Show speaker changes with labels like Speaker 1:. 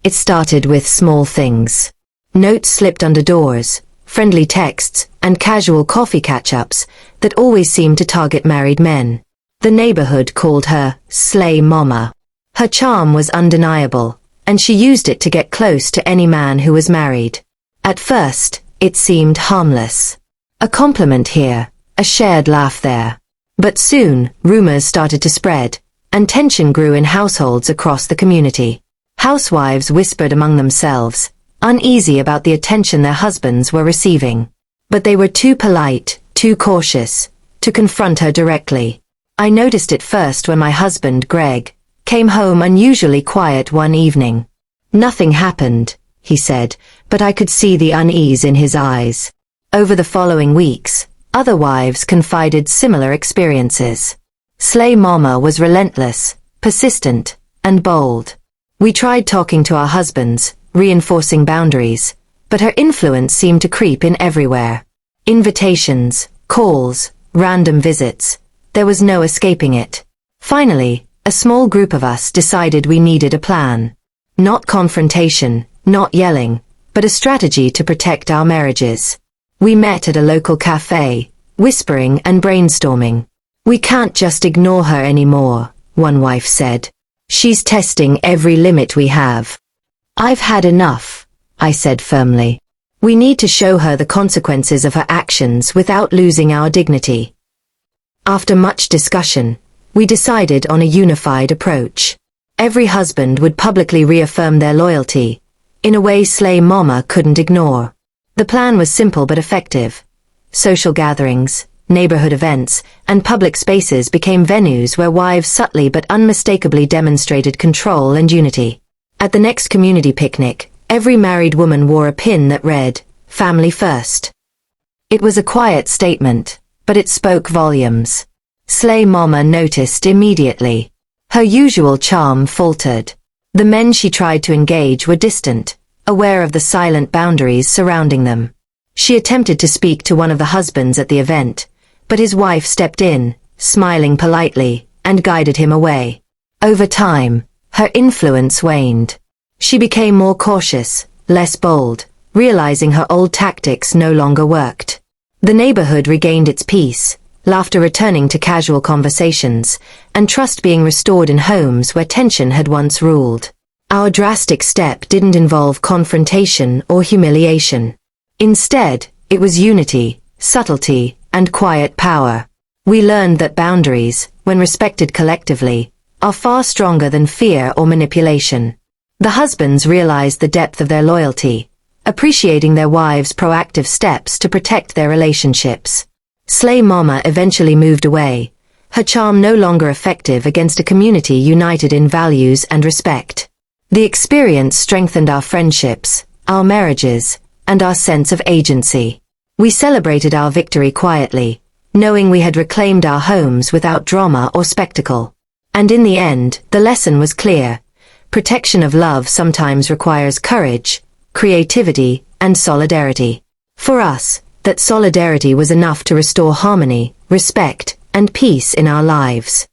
Speaker 1: It started with small things. Notes slipped under doors, friendly texts, and casual coffee catch-ups that always seemed to target married men. The neighborhood called her Slay Mama. Her charm was undeniable, and she used it to get close to any man who was married. At first, it seemed harmless. A compliment here, a shared laugh there. But soon, rumors started to spread, and tension grew in households across the community. Housewives whispered among themselves, uneasy about the attention their husbands were receiving. But they were too polite, too cautious, to confront her directly. I noticed it first when my husband, Greg, came home unusually quiet one evening. Nothing happened, he said, but I could see the unease in his eyes. Over the following weeks, other wives confided similar experiences. Slay Mama was relentless, persistent, and bold. We tried talking to our husbands, reinforcing boundaries, but her influence seemed to creep in everywhere. Invitations, calls, random visits. There was no escaping it. Finally, a small group of us decided we needed a plan. Not confrontation, not yelling, but a strategy to protect our marriages. We met at a local cafe, whispering and brainstorming. "We can't just ignore her anymore," one wife said. "She's testing every limit we have." "I've had enough," I said firmly. "We need to show her the consequences of her actions without losing our dignity." After much discussion, we decided on a unified approach. Every husband would publicly reaffirm their loyalty, in a way Slay Mama couldn't ignore. The plan was simple but effective. Social gatherings, neighborhood events, and public spaces became venues where wives subtly but unmistakably demonstrated control and unity. At the next community picnic, every married woman wore a pin that read, "Family First." It was a quiet statement, but it spoke volumes. Slay Mama noticed immediately. Her usual charm faltered. The men she tried to engage were distant, aware of the silent boundaries surrounding them. She attempted to speak to one of the husbands at the event, but his wife stepped in, smiling politely, and guided him away. Over time, her influence waned. She became more cautious, less bold, realizing her old tactics no longer worked. The neighborhood regained its peace, laughter returning to casual conversations, and trust being restored in homes where tension had once ruled. Our drastic step didn't involve confrontation or humiliation. Instead, it was unity, subtlety, and quiet power. We learned that boundaries, when respected collectively, are far stronger than fear or manipulation. The husbands realized the depth of their loyalty, appreciating their wives' proactive steps to protect their relationships. Slay Mama eventually moved away, her charm no longer effective against a community united in values and respect. The experience strengthened our friendships, our marriages, and our sense of agency. We celebrated our victory quietly, knowing we had reclaimed our homes without drama or spectacle. And in the end, the lesson was clear. Protection of love sometimes requires courage, creativity, and solidarity. For us, that solidarity was enough to restore harmony, respect, and peace in our lives.